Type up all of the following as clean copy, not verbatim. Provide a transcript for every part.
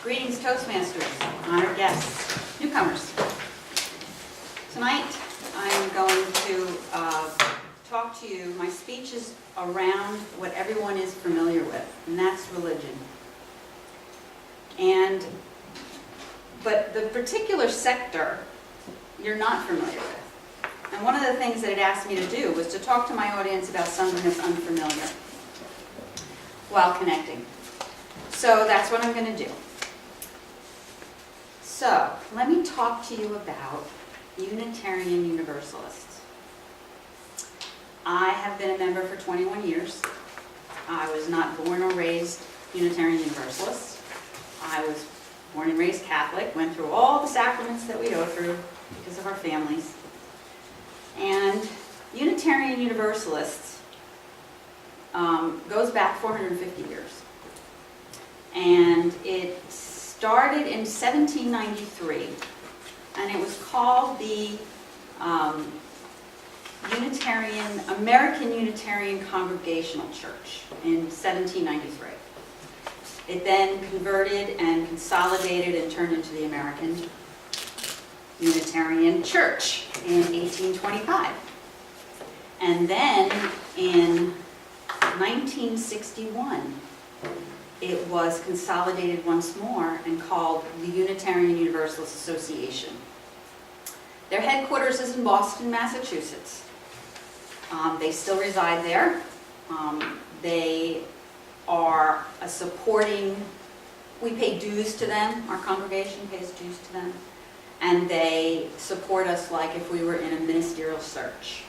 Greetings, Toastmasters, honored guests, newcomers. Tonight, I'm going to talk to you. My speech is around what everyone is familiar with, and that's religion. But the particular sector you're not familiar with. And one of the things that it asked me to do was to talk to my audience about something that's unfamiliar while connecting. So that's what I'm going to do. So let me talk to you about Unitarian Universalists. I have been a member for 21 years. I was not born or raised Unitarian Universalist. I was born and raised Catholic, went through all the sacraments that we go through because of our families. And Unitarian Universalists goes back 450 years. And it started in 1793, and it was called the American Unitarian Congregational Church in 1793. It then converted and consolidated and turned into the American Unitarian Church in 1825. And then in 1961, it was consolidated once more and called the Unitarian Universalist Association. Their headquarters is in Boston, Massachusetts. They still reside there. They are a supporting, we pay dues to them, our congregation pays dues to them, and they support us like if we were in a ministerial search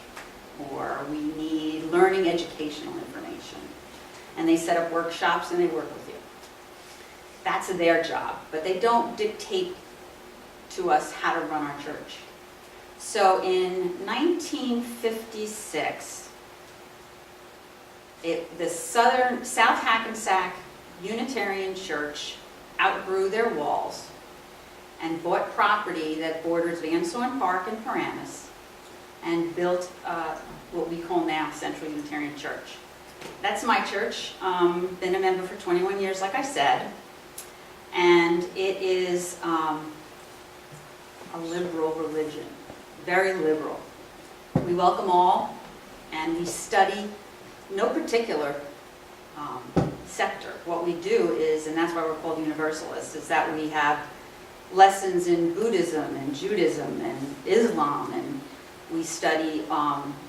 or we need learning educational information. And they set up workshops and they work with you. That's their job, but they don't dictate to us how to run our church. So in 1956, the South Hackensack Unitarian Church outgrew their walls and bought property that borders Van Soen Park and Paramus and built what we call now Central Unitarian Church. That's my church. Been a member for 21 years, like I said, and it is a liberal religion, very liberal. We welcome all, and we study no particular sector. What we do is, and that's why we're called Universalists, is that we have lessons in Buddhism and Judaism and Islam, and we study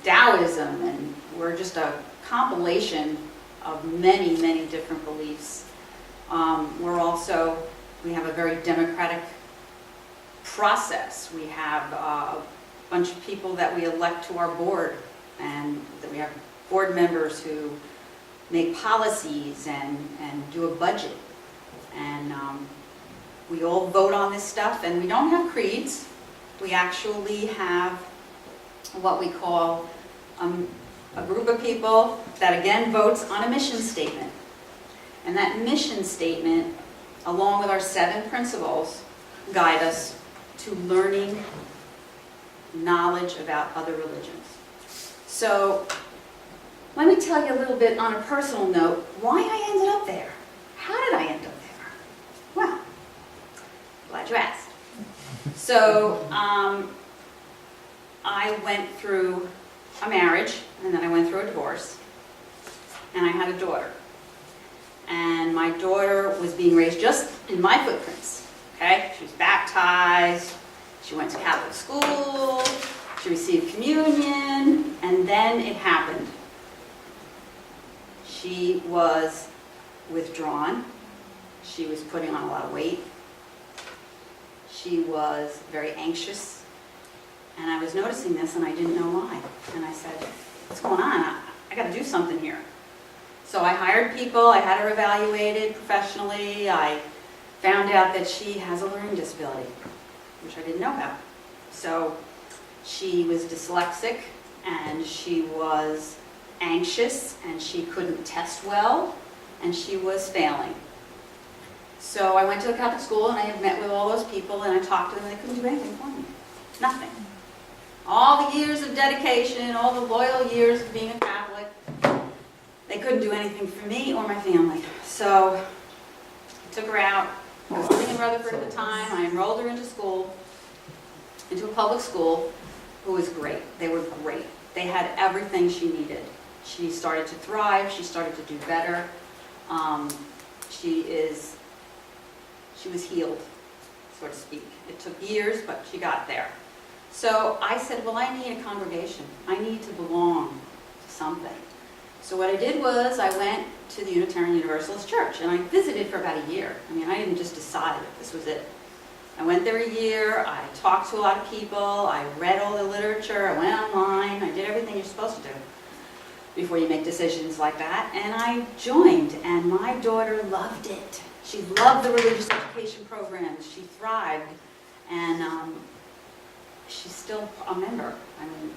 Taoism, and we're just a compilation of many, many different beliefs. We have a very democratic process. We have a bunch of people that we elect to our board, and that we have board members who make policies and do a budget. And we all vote on this stuff, and we don't have creeds. We actually have what we call a group of people that again votes on a mission statement. And that mission statement, along with our 7 principles, guide us to learning knowledge about other religions. So let me tell you a little bit on a personal note why I ended up there. How did I end up there? Well, glad you asked. So I went through a marriage, and then I went through a divorce, and I had a daughter. And my daughter was being raised just in my footprints, okay? She was baptized, she went to Catholic school, she received communion, and then it happened. She was withdrawn, she was putting on a lot of weight, she was very anxious, and I was noticing this and I didn't know why. And I said, what's going on? I got to do something here. So I hired people, I had her evaluated professionally, I found out that she has a learning disability, which I didn't know about. So she was dyslexic, and she was anxious, and she couldn't test well, and she was failing. So I went to the Catholic school, and I met with all those people, and I talked to them, and they couldn't do anything for me. Nothing. All the years of dedication, all the loyal years of being a Catholic, they couldn't do anything for me or my family. So I took her out, I was living in Rutherford at the time. I enrolled her into school, into a public school, who was great. They were great. They had everything she needed. She started to thrive. She started to do better. She was healed, so to speak. It took years, but she got there. So I said, well, I need a congregation. I need to belong to something. So what I did was I went to the Unitarian Universalist Church, and I visited for about a year. I mean, I didn't just decide that this was it. I went there a year. I talked to a lot of people. I read all the literature. I went online. I did everything you're supposed to do before you make decisions like that. And I joined, and my daughter loved it. She loved the religious education programs. She thrived, and she's still a member. I mean,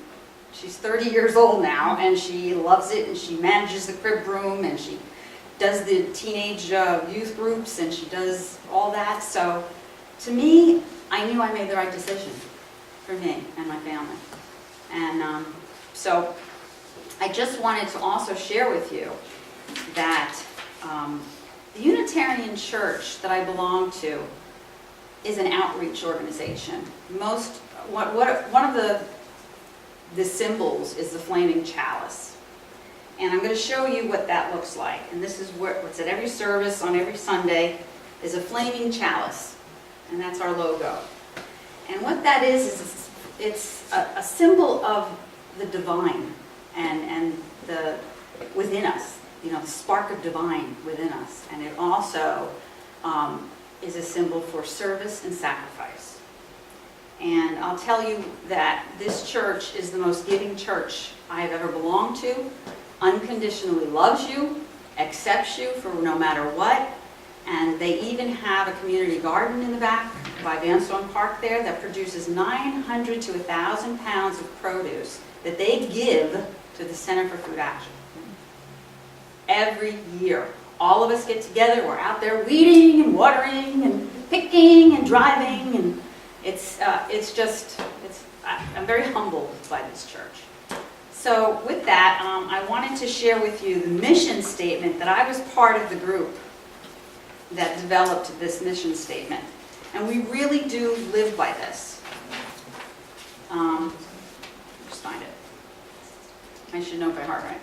she's 30 years old now, and she loves it, and she manages the crib room, and she does the teenage youth groups, and she does all that. So to me, I knew I made the right decision for me and my family. And so I just wanted to also share with you that the Unitarian Church that I belong to is an outreach organization. One of the symbols is the flaming chalice. And I'm going to show you what that looks like. And this is what's at every service on every Sunday is a flaming chalice. And that's our logo. And what that is it's a symbol of the divine and the within us, you know, the spark of divine within us. And it also is a symbol for service and sacrifice. And I'll tell you that this church is the most giving church I have ever belonged to, unconditionally loves you, accepts you for no matter what, and they even have a community garden in the back by Vanstone Park there that produces 900 to 1,000 pounds of produce that they give to the Center for Food Action. Every year, all of us get together, we're out there weeding and watering and picking and driving, and I'm very humbled by this church. So with that, I wanted to share with you the mission statement that I was part of the group that developed this mission statement. And we really do live by this. Just find it. I should know by heart, right?